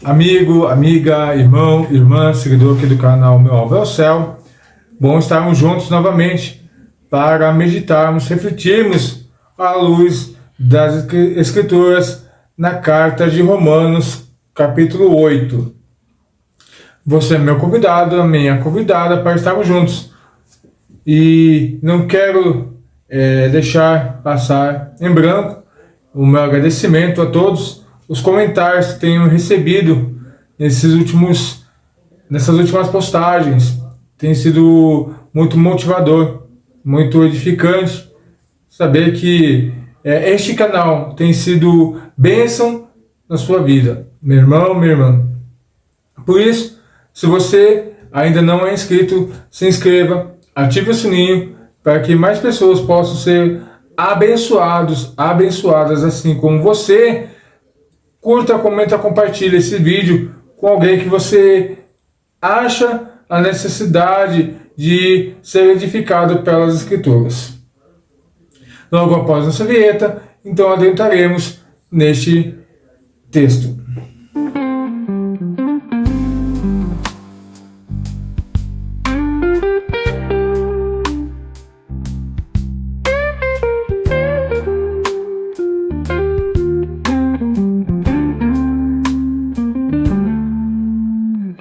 Amigo, amiga, irmão, irmã, seguidor aqui do canal Meu Alvo é o Céu. Bom estarmos juntos novamente para meditarmos, refletirmos à luz das Escrituras na carta de Romanos, capítulo 8. Você é meu convidado, a minha convidada para estarmos juntos. E não quero deixar passar em branco o meu agradecimento a todos os comentários que tenho recebido nessas últimas postagens. Tem sido muito motivador, muito edificante saber que este canal tem sido bênção na sua vida, meu irmão, minha irmã. Por isso, se você ainda não é inscrito, se inscreva, ative o sininho para que mais pessoas possam ser abençoadas assim como você. Curta, comenta, compartilha esse vídeo com alguém que você acha a necessidade de ser edificado pelas Escrituras. Logo após nossa vinheta, então adentraremos neste texto.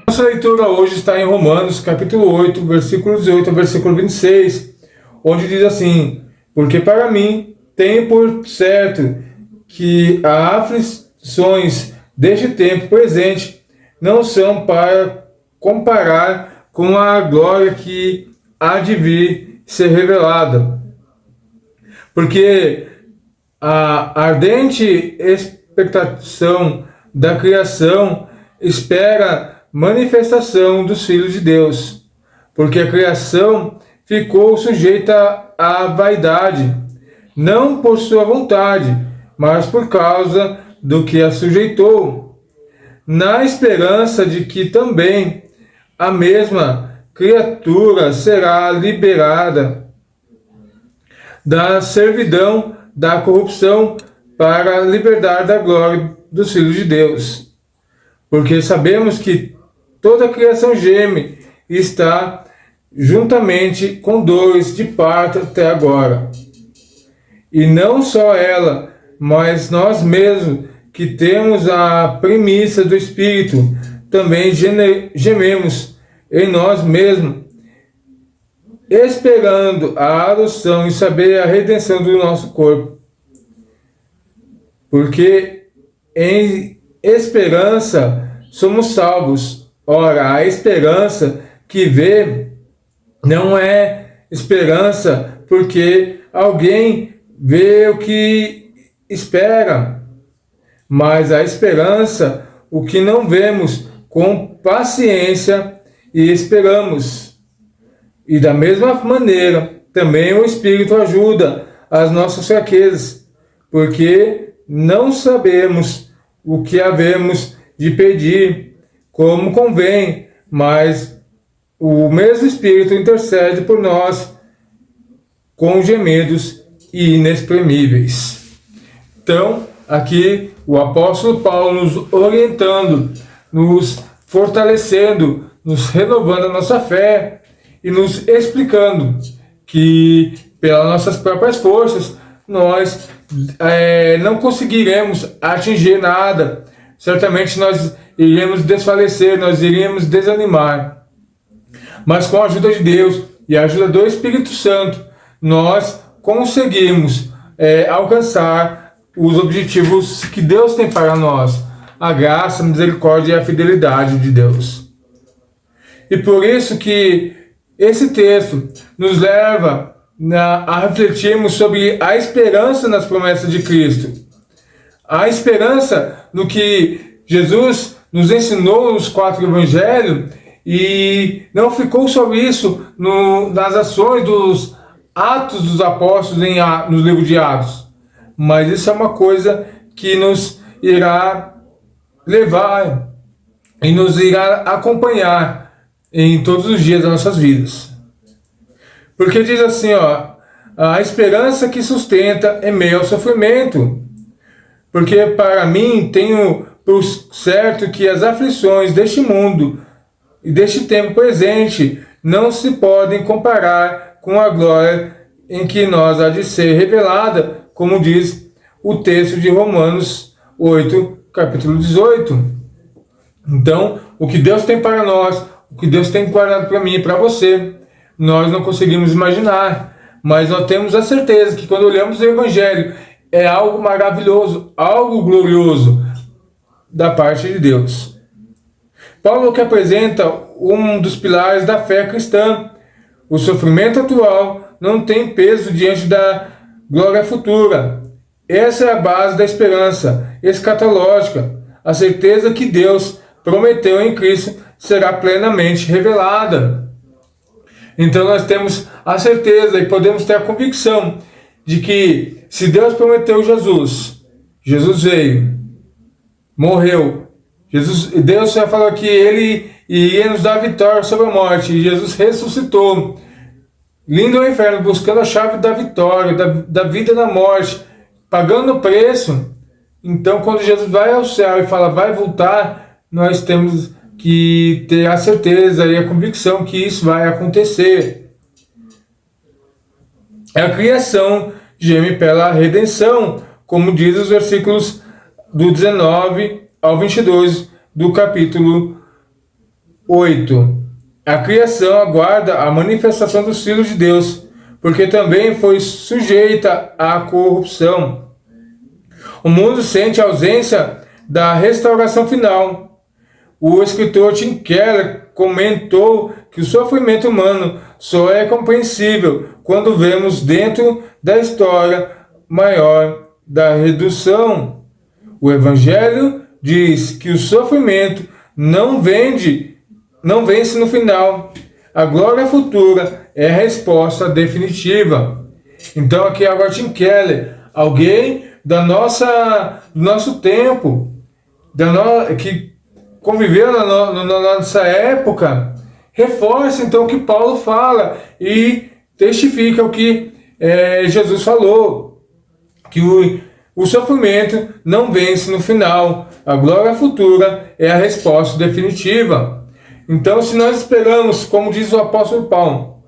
Nossa leitura hoje está em Romanos, capítulo 8, versículo 18 ao versículo 26, onde diz assim: porque para mim tenho por certo que as aflições deste tempo presente não são para comparar com a glória que há de vir ser revelada. Porque a ardente expectação da criação espera manifestação dos filhos de Deus, porque a criação ficou sujeita à vaidade, não por sua vontade, mas por causa do que a sujeitou, na esperança de que também a mesma criatura será liberada da servidão da corrupção para a liberdade da glória dos filhos de Deus. Porque sabemos que toda a criação geme e está juntamente com dores de parto até agora. E não só ela, mas nós mesmos, que temos a primícia do Espírito, também gememos em nós mesmos, esperando a adoção e saber a redenção do nosso corpo. Porque em esperança somos salvos. Ora, a esperança que vê não é esperança porque alguém vê o que espera, mas a esperança, o que não vemos, com paciência e esperamos. E da mesma maneira, também o Espírito ajuda as nossas fraquezas, porque não sabemos o que havemos de pedir como convém, mas o mesmo Espírito intercede por nós com gemidos inexprimíveis. Então, aqui o apóstolo Paulo nos orientando, nos fortalecendo, nos renovando a nossa fé e nos explicando que pelas nossas próprias forças nós não conseguiremos atingir nada. Certamente nós iríamos desfalecer, nós iríamos desanimar. Mas com a ajuda de Deus e a ajuda do Espírito Santo, nós conseguimos alcançar os objetivos que Deus tem para nós. A graça, a misericórdia e a fidelidade de Deus. E por isso que esse texto nos leva a refletirmos sobre a esperança nas promessas de Cristo. A esperança no que Jesus nos ensinou nos 4 evangelhos, e não ficou só isso nas ações dos Atos dos Apóstolos no livro de Atos, mas isso é uma coisa que nos irá levar e nos irá acompanhar em todos os dias das nossas vidas. Porque diz assim, a esperança que sustenta em meio ao sofrimento. Porque para mim tenho por certo que as aflições deste mundo e deste tempo presente não se podem comparar com a glória em que nós há de ser revelada, como diz o texto de Romanos 8, capítulo 18. Então, o que Deus tem para nós, o que Deus tem guardado para mim e para você, nós não conseguimos imaginar, mas nós temos a certeza que quando olhamos o Evangelho, é algo maravilhoso, algo glorioso da parte de Deus. Paulo que apresenta um dos pilares da fé cristã. O sofrimento atual não tem peso diante da glória futura. Essa é a base da esperança escatológica, a certeza que Deus prometeu em Cristo será plenamente revelada. Então nós temos a certeza e podemos ter a convicção de que se Deus prometeu Jesus, Jesus veio, morreu, Deus já falou que Ele iria nos dar vitória sobre a morte, e Jesus ressuscitou, lindo ao inferno, buscando a chave da vitória, da vida na morte, pagando o preço. Então quando Jesus vai ao céu e fala vai voltar, nós temos que ter a certeza e a convicção que isso vai acontecer. A criação geme pela redenção, como diz os versículos do 19 ao 22 do capítulo 8. A criação aguarda a manifestação dos filhos de Deus, porque também foi sujeita à corrupção. O mundo sente a ausência da restauração final. O escritor Tim Keller comentou que o sofrimento humano só é compreensível quando vemos dentro da história maior da redução. O Evangelho diz que o sofrimento não vence no final. A glória futura é a resposta definitiva. Então aqui agora Tim Keller, alguém do nosso tempo, que conviveu na nossa época, reforça então o que Paulo fala e testifica o que Jesus falou, que o sofrimento não vence no final, a glória futura é a resposta definitiva. Então, se nós esperamos, como diz o apóstolo Paulo,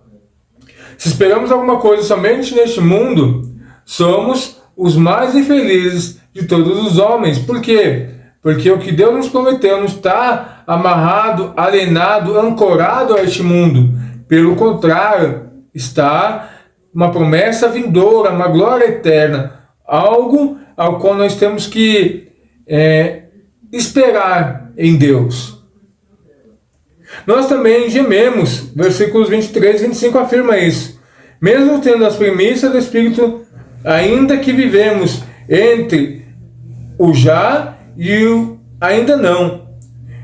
se esperamos alguma coisa somente neste mundo, somos os mais infelizes de todos os homens. Por quê? Porque o que Deus nos prometeu não está amarrado, alienado, ancorado a este mundo. Pelo contrário, está uma promessa vindoura, uma glória eterna, algo ao qual nós temos que esperar em Deus. Nós também gememos, versículos 23 e 25 afirma isso. Mesmo tendo as premissas do Espírito, ainda que vivemos entre o já e o ainda não.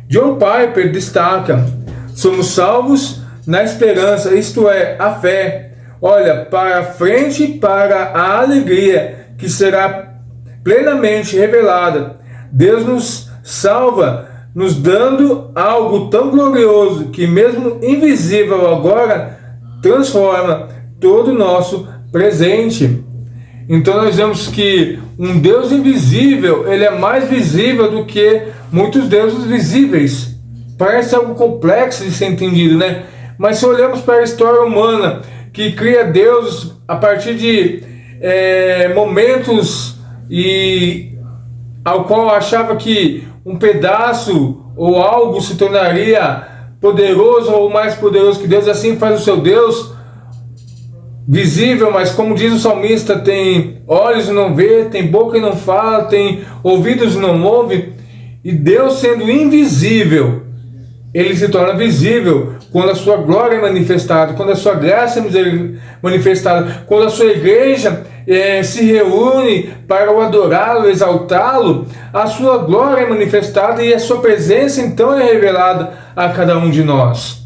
John Piper destaca: somos salvos na esperança, isto é, a fé. Olha para frente para a alegria que será plenamente revelada. Deus nos salva, nos dando algo tão glorioso que mesmo invisível agora transforma todo o nosso presente. Então nós vemos que um Deus invisível, ele é mais visível do que muitos deuses visíveis. Parece algo complexo de ser entendido, né? Mas se olhamos para a história humana, que cria deuses a partir de momentos e ao qual achava que um pedaço ou algo se tornaria poderoso ou mais poderoso que Deus, assim faz o seu Deus visível, mas como diz o salmista, tem olhos e não vê, tem boca e não fala, tem ouvidos e não ouve. E Deus, sendo invisível, ele se torna visível quando a sua glória é manifestada, quando a sua graça é manifestada, quando a sua igreja se reúne para o adorá-lo, exaltá-lo, a sua glória é manifestada e a sua presença então é revelada a cada um de nós.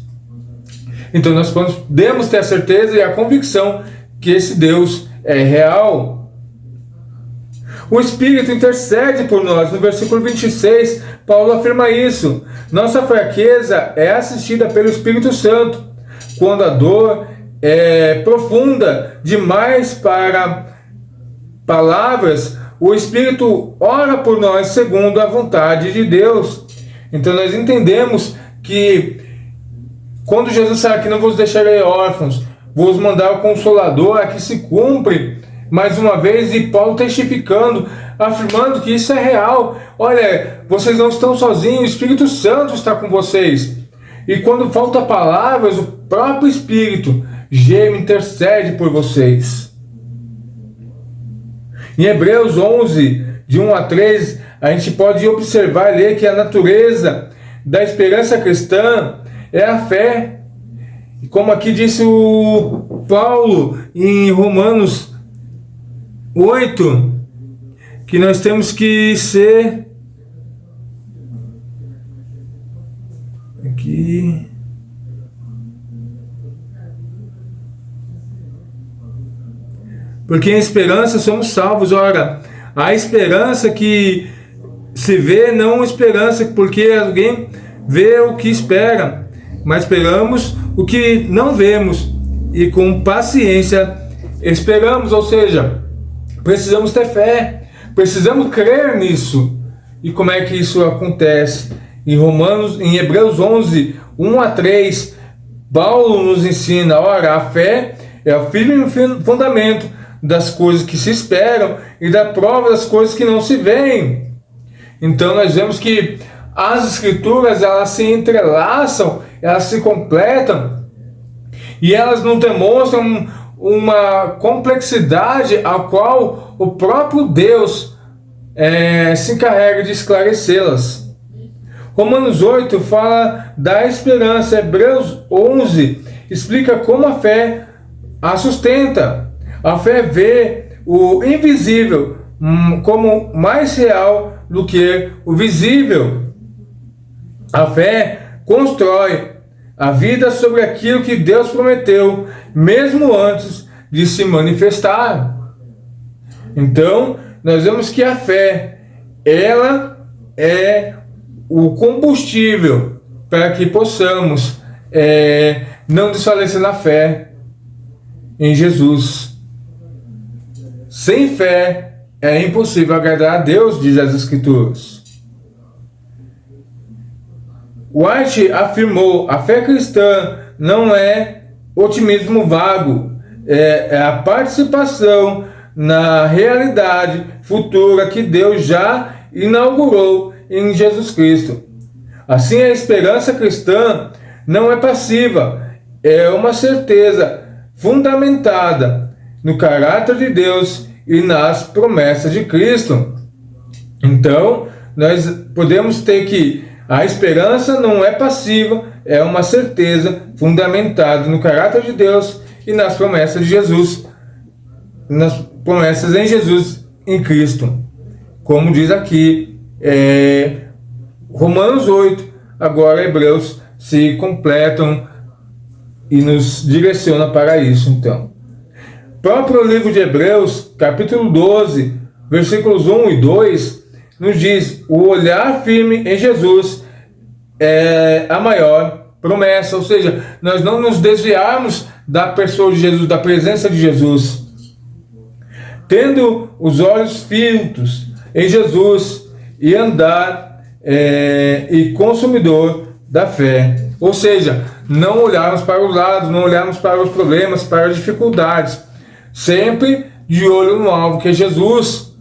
Então nós podemos ter a certeza e a convicção que esse Deus é real. O Espírito intercede por nós. No versículo 26, Paulo afirma isso. Nossa fraqueza é assistida pelo Espírito Santo. Quando a dor é profunda demais para palavras, o Espírito ora por nós segundo a vontade de Deus. Então nós entendemos que quando Jesus fala que não vos deixarei órfãos, vos mandar o Consolador, aqui se cumpre mais uma vez, e Paulo testificando, afirmando que isso é real. Olha, vocês não estão sozinhos, o Espírito Santo está com vocês. E quando falta palavras, o próprio Espírito geme, intercede por vocês. Em Hebreus 11, de 1 a 3, a gente pode observar e ler que a natureza da esperança cristã é a fé. E como aqui disse o Paulo em Romanos 8, que nós temos que ser aqui porque em esperança somos salvos. Ora, a esperança que se vê, não esperança porque alguém vê o que espera, mas esperamos o que não vemos, e com paciência esperamos. Ou seja, precisamos ter fé, precisamos crer nisso. E como é que isso acontece? Em Hebreus 11, 1 a 3, Paulo nos ensina, ora, a fé é o firme fundamento das coisas que se esperam e da prova das coisas que não se veem. Então nós vemos que as escrituras, elas se entrelaçam, elas se completam, e elas não demonstram uma complexidade a qual o próprio Deus se encarrega de esclarecê-las. Romanos 8 fala da esperança. Hebreus 11 explica como a fé a sustenta. A fé vê o invisível como mais real do que o visível. A fé constrói a vida sobre aquilo que Deus prometeu, mesmo antes de se manifestar. Então, nós vemos que a fé, ela é o combustível para que possamos não desfalecer na fé em Jesus. Sem fé é impossível agradar a Deus, diz as Escrituras. White afirmou: a fé cristã não é otimismo vago, é a participação na realidade futura que Deus já inaugurou em Jesus Cristo. Assim, a esperança cristã não é passiva, é uma certeza fundamentada no caráter de Deus e nas promessas de Cristo. Então, nós podemos ter que a esperança não é passiva, é uma certeza fundamentada no caráter de Deus e nas promessas de Jesus, nas promessas em Jesus, em Cristo. Como diz aqui Romanos 8, agora Hebreus se completam e nos direciona para isso. Então, próprio livro de Hebreus, capítulo 12, versículos 1 e 2, nos diz: o olhar firme em Jesus é a maior promessa. Ou seja, nós não nos desviarmos da pessoa de Jesus, da presença de Jesus. Tendo os olhos fitos em Jesus e andar e consumidor da fé. Ou seja, não olharmos para os lados, não olharmos para os problemas, para as dificuldades, sempre de olho no alvo, que é Jesus.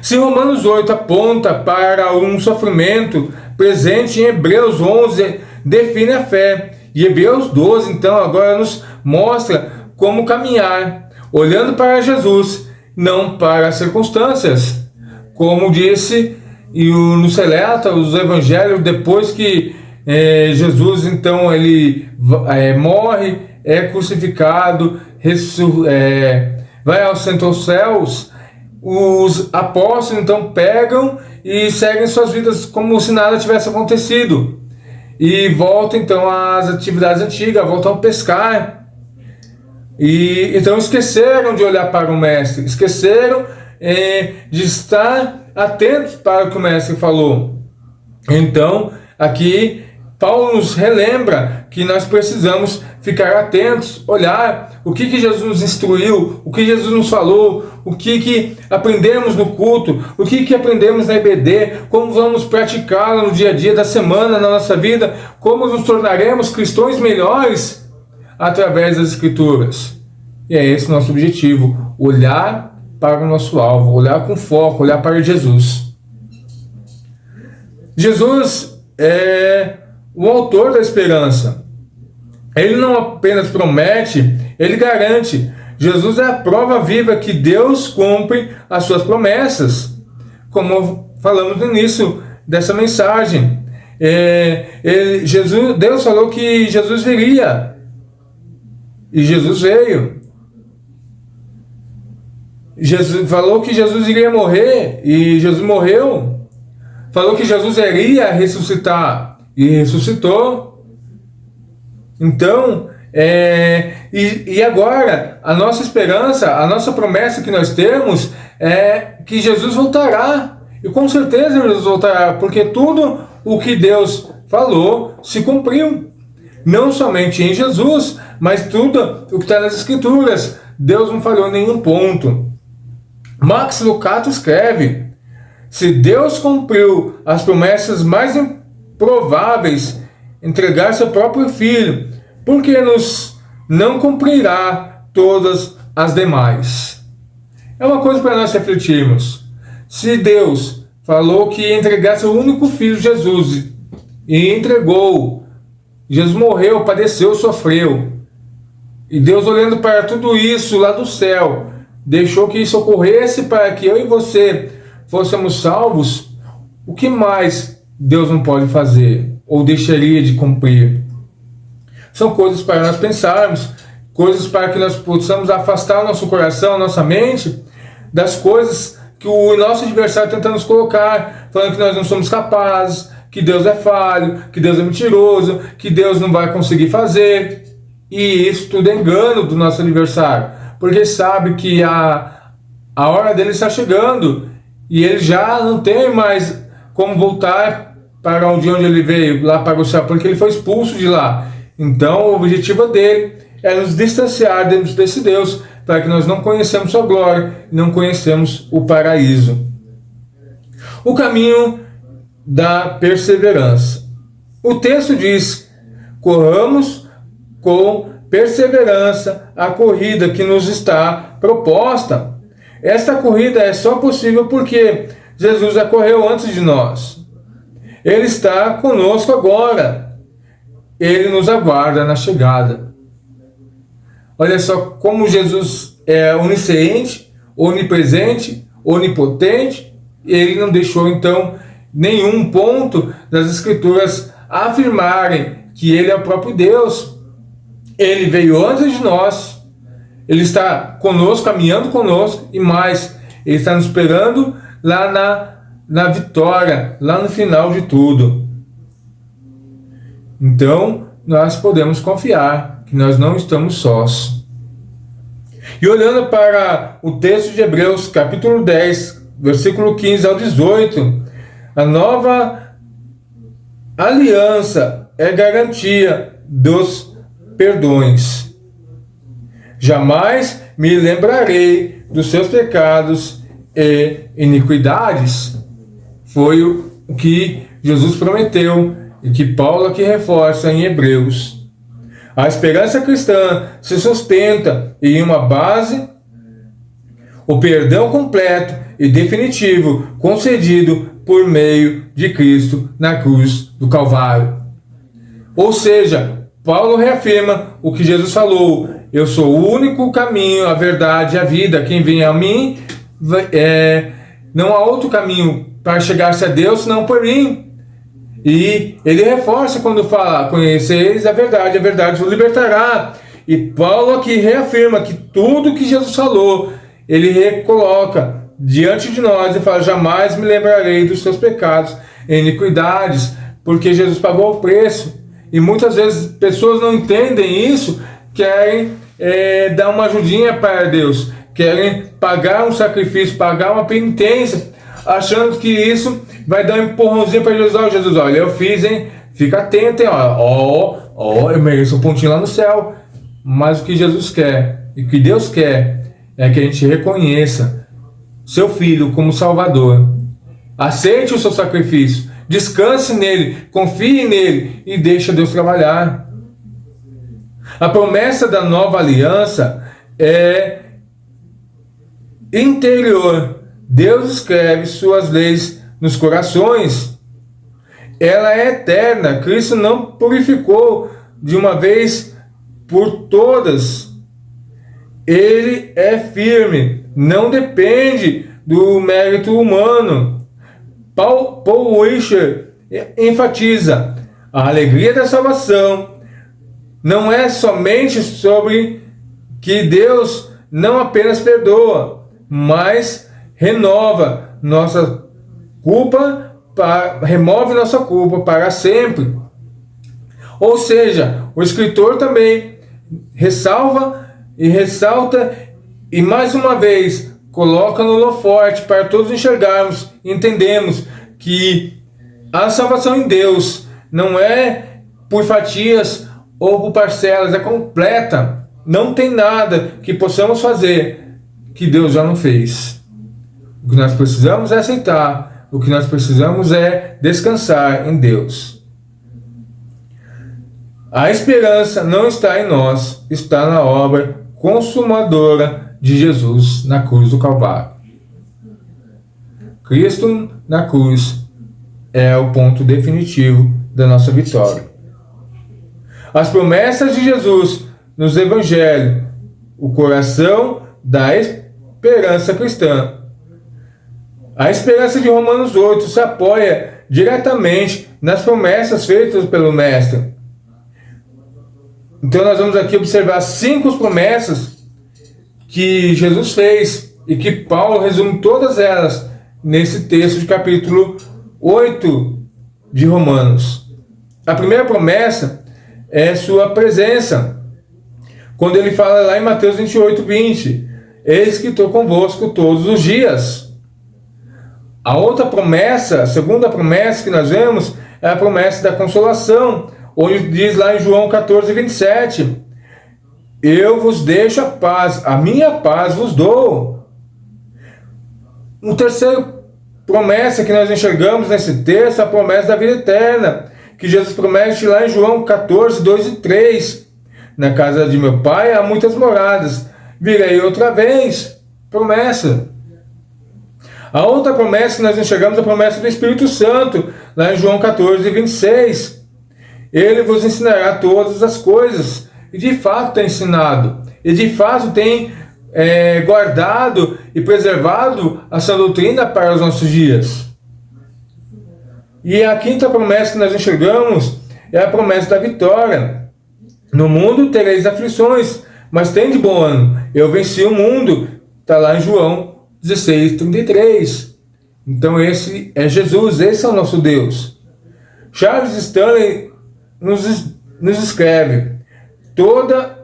Se Romanos 8 aponta para um sofrimento presente, em Hebreus 11 define a fé, e Hebreus 12 então agora nos mostra como caminhar, olhando para Jesus, não para as circunstâncias. Como disse nos relata os evangelhos, depois que Jesus então ele morre, é crucificado, vai aos santos céus, os apóstolos então pegam e seguem suas vidas como se nada tivesse acontecido, e voltam então às atividades antigas, voltam a pescar, e então esqueceram de olhar para o mestre, esqueceram de estar atentos para o que o mestre falou. Então aqui Paulo nos relembra que nós precisamos ficar atentos, olhar o que Jesus nos instruiu, o que Jesus nos falou, o que aprendemos no culto, o que aprendemos na EBD, como vamos praticá-lo no dia a dia da semana, na nossa vida, como nos tornaremos cristãos melhores através das Escrituras. E é esse o nosso objetivo, olhar para o nosso alvo, olhar com foco, olhar para Jesus. Jesus é o autor da esperança. Ele não apenas promete, ele garante. Jesus é a prova viva que Deus cumpre as suas promessas, como falamos no início dessa mensagem. Deus falou que Jesus viria, e Jesus veio. Jesus falou que Jesus iria morrer, e Jesus morreu. Falou que Jesus iria ressuscitar, e ressuscitou. Então, e agora, a nossa esperança, a nossa promessa que nós temos é que Jesus voltará. E com certeza Jesus voltará, porque tudo o que Deus falou se cumpriu. Não somente em Jesus, mas tudo o que está nas Escrituras. Deus não falhou em nenhum ponto. Max Lucado escreve: se Deus cumpriu as promessas mais improváveis, entregar seu próprio Filho, por que não cumprirá todas as demais? É uma coisa para nós refletirmos. Se Deus falou que ia entregar seu único Filho, Jesus, e entregou, Jesus morreu, padeceu, sofreu, e Deus, olhando para tudo isso lá do céu, deixou que isso ocorresse para que eu e você fôssemos salvos, o que mais Deus não pode fazer ou deixaria de cumprir? São coisas para nós pensarmos, coisas para que nós possamos afastar o nosso coração, a nossa mente, das coisas que o nosso adversário tenta nos colocar, falando que nós não somos capazes, que Deus é falho, que Deus é mentiroso, que Deus não vai conseguir fazer. E isso tudo é engano do nosso adversário, porque sabe que a hora dele está chegando e ele já não tem mais como voltar para onde ele veio, lá para o céu, porque ele foi expulso de lá. Então o objetivo dele é nos distanciar desse Deus, para que nós não conhecemos sua glória, não conhecemos o paraíso. O caminho da perseverança. O texto diz: corramos com perseverança a corrida que nos está proposta. Esta corrida é só possível porque Jesus já correu antes de nós. Ele está conosco agora. Ele nos aguarda na chegada. Olha só como Jesus é onisciente, onipresente, onipotente. Ele não deixou então nenhum ponto das Escrituras afirmarem que ele é o próprio Deus. Ele veio antes de nós, ele está conosco, caminhando conosco, e mais, ele está nos esperando lá na vitória, lá no final de tudo. Então, nós podemos confiar que nós não estamos sós. E olhando para o texto de Hebreus, capítulo 10, versículo 15 ao 18, a nova aliança é garantia dos perdões. Jamais me lembrarei dos seus pecados e iniquidades. Foi o que Jesus prometeu e que Paulo aqui reforça em Hebreus. A esperança cristã se sustenta em uma base, o perdão completo e definitivo concedido por meio de Cristo na cruz do Calvário. Ou seja, Paulo reafirma o que Jesus falou: eu sou o único caminho, a verdade e a vida. Quem vem a mim, não há outro caminho para chegar-se a Deus senão por mim. E ele reforça quando fala: conhecereis a verdade vos libertará. E Paulo aqui reafirma que tudo que Jesus falou, ele recoloca diante de nós e fala: jamais me lembrarei dos seus pecados e iniquidades, porque Jesus pagou o preço. E muitas vezes pessoas não entendem isso, querem dar uma ajudinha para Deus, querem pagar um sacrifício, pagar uma penitência, achando que isso vai dar um empurrãozinho para Jesus. Jesus, olha, eu fiz, hein? Fica atento, hein? Eu mereço um pontinho lá no céu. Mas o que Jesus quer e o que Deus quer é que a gente reconheça seu Filho como Salvador. Aceite o seu sacrifício, descanse nele, confie nele e deixe Deus trabalhar. A promessa da nova aliança é interior. Deus escreve suas leis nos corações. Ela é eterna. Cristo não purificou de uma vez por todas. Ele é firme, não depende do mérito humano. Paul Washer enfatiza: a alegria da salvação não é somente sobre que Deus não apenas perdoa, mas remove nossa culpa para sempre. Ou seja, o escritor também ressalta e mais uma vez coloca no holofote para todos enxergarmos e entendemos que a salvação em Deus não é por fatias ou por parcelas, é completa. Não tem nada que possamos fazer que Deus já não fez. O que nós precisamos é aceitar, o que nós precisamos é descansar em Deus. A esperança não está em nós, está na obra consumadora de Jesus na cruz do Calvário. Cristo na cruz é o ponto definitivo da nossa vitória. As promessas de Jesus nos Evangelhos, o coração da esperança cristã. A esperança de Romanos 8 se apoia diretamente nas promessas feitas pelo Mestre. Então nós vamos aqui observar 5 promessas que Jesus fez e que Paulo resume todas elas nesse texto de capítulo 8 de Romanos. A primeira promessa é sua presença. Quando ele fala lá em Mateus 28, 20, eis que estou convosco todos os dias. A outra promessa, a segunda promessa que nós vemos, é a promessa da consolação, onde diz lá em João 14, 27, eu vos deixo a paz, a minha paz vos dou. Uma terceira promessa que nós enxergamos nesse texto é a promessa da vida eterna, que Jesus promete lá em João 14, 2 e 3. Na casa de meu pai há muitas moradas, virei outra vez. Promessa. A outra promessa que nós enxergamos é a promessa do Espírito Santo, lá em João 14, 26. Ele vos ensinará todas as coisas. E de fato tem ensinado. E de fato tem guardado e preservado a sua doutrina para os nossos dias. E a quinta promessa que nós enxergamos é a promessa da vitória. No mundo tereis aflições, mas tem de bom ânimo. Eu venci o mundo. Está lá em João 16, 33. Então esse é Jesus, esse é o nosso Deus. Charles Stanley nos escreve: toda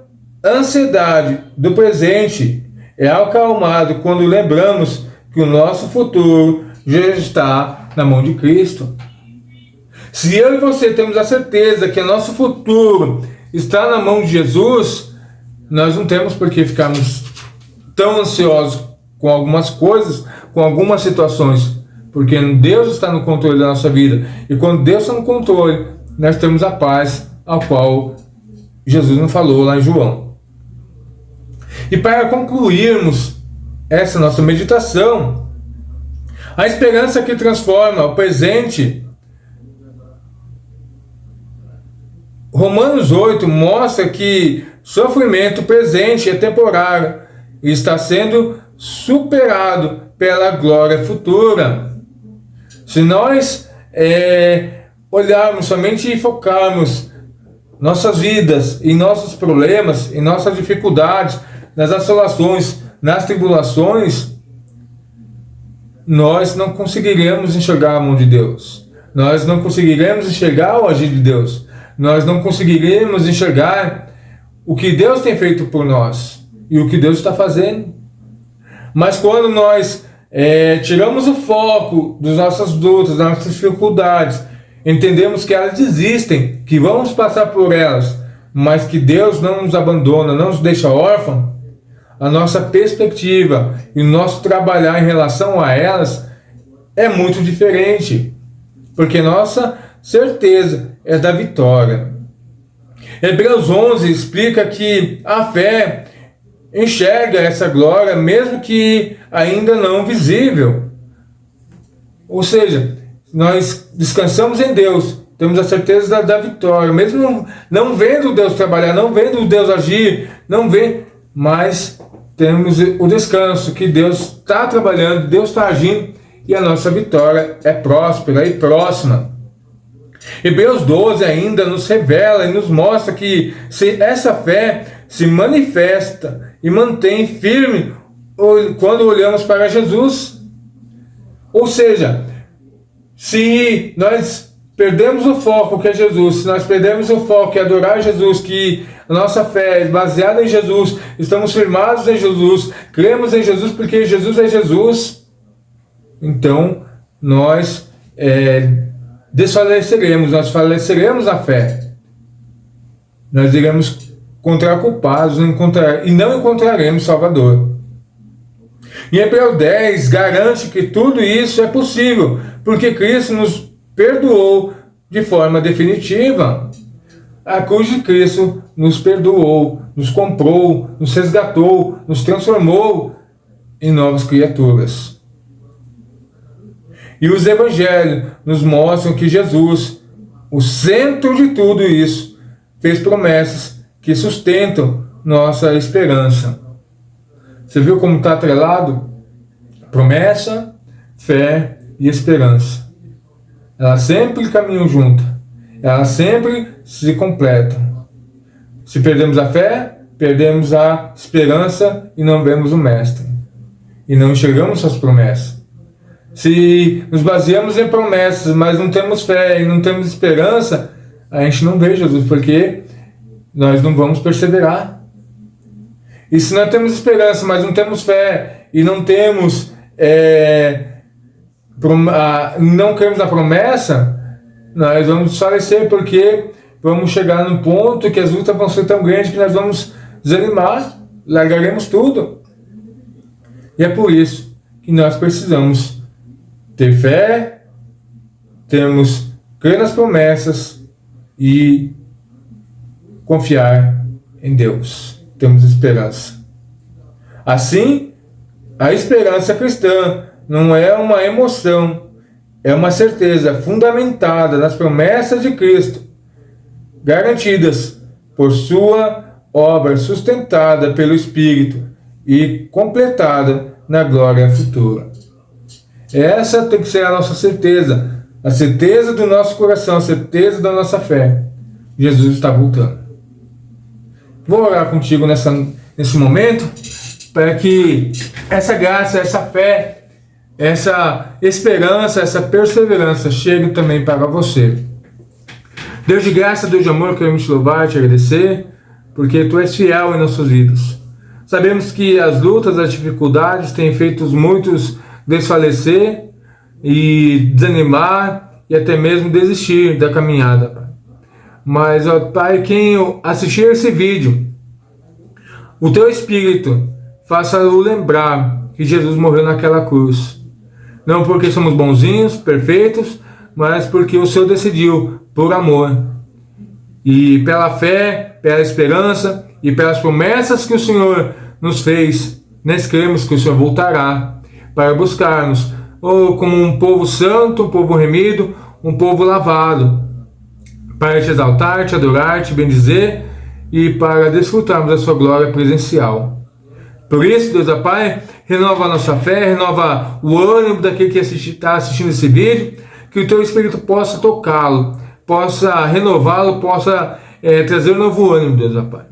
ansiedade do presente é acalmado quando lembramos que o nosso futuro já está na mão de Cristo. Se eu e você temos a certeza que o nosso futuro está na mão de Jesus, nós não temos por que ficarmos tão ansiosos com algumas coisas, com algumas situações, porque Deus está no controle da nossa vida. E quando Deus está no controle, nós temos a paz ao qual Jesus nos falou lá em João. E para concluirmos essa nossa meditação, a esperança que transforma o presente, Romanos 8 mostra que sofrimento presente é temporário e está sendo superado pela glória futura. Se nós olharmos somente e focarmos nossas vidas, em nossos problemas, em nossas dificuldades, nas assolações, nas tribulações, nós não conseguiremos enxergar a mão de Deus. Nós não conseguiremos enxergar o agir de Deus. Nós não conseguiremos enxergar o que Deus tem feito por nós e o que Deus está fazendo. Mas quando nós tiramos o foco das nossas lutas, das nossas dificuldades entendemos que elas existem, que vamos passar por elas, mas que Deus não nos abandona, não nos deixa órfãos, a nossa perspectiva e o nosso trabalhar em relação a elas é muito diferente, porque nossa certeza é da vitória. Hebreus 11 explica que a fé enxerga essa glória mesmo que ainda não visível. Ou seja, nós descansamos em Deus, temos a certeza da vitória, mesmo não vendo Deus trabalhar, não vendo Deus agir, não vê, mas temos o descanso que Deus está trabalhando, Deus está agindo e a nossa vitória é próspera e próxima. Hebreus 12 ainda nos revela e nos mostra que se essa fé se manifesta e mantém firme quando olhamos para Jesus. Ou seja, se nós perdemos o foco que é Jesus, se nós perdemos o foco que é adorar Jesus, que a nossa fé é baseada em Jesus, estamos firmados em Jesus, cremos em Jesus porque Jesus é Jesus, então nós desfaleceremos, nós faleceremos na fé. Nós iremos encontrar culpados e não encontraremos Salvador. E Hebreus 10 garante que tudo isso é possível, porque Cristo nos perdoou de forma definitiva. A cruz de Cristo nos perdoou, nos comprou, nos resgatou, nos transformou em novas criaturas. E os evangelhos nos mostram que Jesus, o centro de tudo isso, fez promessas que sustentam nossa esperança. Você viu como está atrelado? Promessa, fé e esperança. Elas sempre caminham juntas. Elas sempre se completam. Se perdemos a fé, perdemos a esperança e não vemos o Mestre. E não enxergamos suas promessas. Se nos baseamos em promessas, mas não temos fé e não temos esperança, a gente não vê Jesus, porque nós não vamos perseverar. E se nós temos esperança, mas não temos fé e não temos não cremos na promessa, nós vamos desfalecer, porque vamos chegar num ponto que as lutas vão ser tão grandes que nós vamos desanimar, largaremos tudo. E é por isso que nós precisamos ter fé, crer nas promessas e confiar em Deus. Temos esperança. Assim, a esperança cristã não é uma emoção, é uma certeza fundamentada nas promessas de Cristo, garantidas por sua obra sustentada pelo Espírito e completada na glória futura. Essa tem que ser a nossa certeza, a certeza do nosso coração, a certeza da nossa fé. Jesus está voltando. Vou orar contigo nesse momento, para que essa graça, essa fé, essa esperança, essa perseverança chegue também para você. Deus de graça, Deus de amor, queremos te louvar, te agradecer, porque Tu és fiel em nossas vidas. Sabemos que as lutas, as dificuldades têm feito muitos desfalecer e desanimar e até mesmo desistir da caminhada, Pai. Mas, ó Pai, quem assistir esse vídeo, o Teu Espírito faça-o lembrar que Jesus morreu naquela cruz. Não porque somos bonzinhos, perfeitos, mas porque o Senhor decidiu por amor. E pela fé, pela esperança e pelas promessas que o Senhor nos fez, nós cremos que o Senhor voltará para buscar-nos, ou como um povo santo, um povo remido, um povo lavado, para te exaltar, te adorar, te bendizer e para desfrutarmos da sua glória presencial. Por isso, Deus Pai, renova a nossa fé, renova o ânimo daquele que está assistindo esse vídeo, que o Teu Espírito possa tocá-lo, possa renová-lo, possa trazer um novo ânimo, Deus Pai.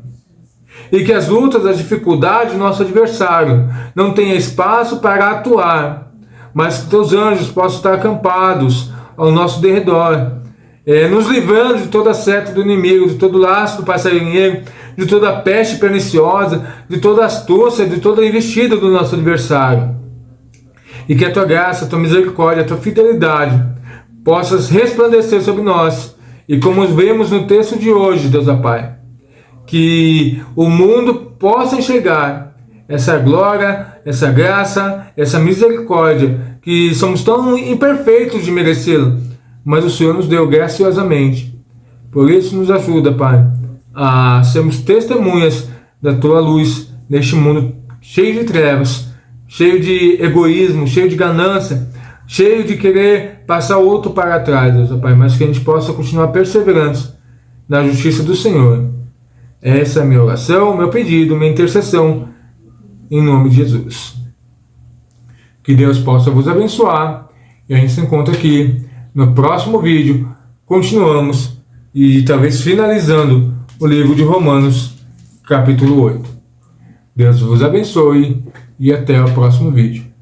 E que as lutas, as dificuldades do nosso adversário não tenham espaço para atuar, mas que Teus anjos possam estar acampados ao nosso derredor, nos livrando de toda a seta do inimigo, de todo laço do passarinheiro, de toda a peste perniciosa, de toda a astúcia, de toda a investida do nosso adversário. E que a Tua graça, a Tua misericórdia, a Tua fidelidade possas resplandecer sobre nós. E como vemos no texto de hoje, Deus Pai, que o mundo possa enxergar essa glória, essa graça, essa misericórdia, que somos tão imperfeitos de merecê-lo, mas o Senhor nos deu graciosamente. Por isso nos ajuda, Pai, a sermos testemunhas da Tua luz neste mundo cheio de trevas, cheio de egoísmo, cheio de ganância, cheio de querer passar o outro para trás, Deus Pai, mas que a gente possa continuar perseverando na justiça do Senhor. Essa é a minha oração, meu pedido, minha intercessão, em nome de Jesus. Que Deus possa vos abençoar, e a gente se encontra aqui no próximo vídeo. Continuamos e talvez finalizando o livro de Romanos, capítulo 8. Deus vos abençoe e até o próximo vídeo.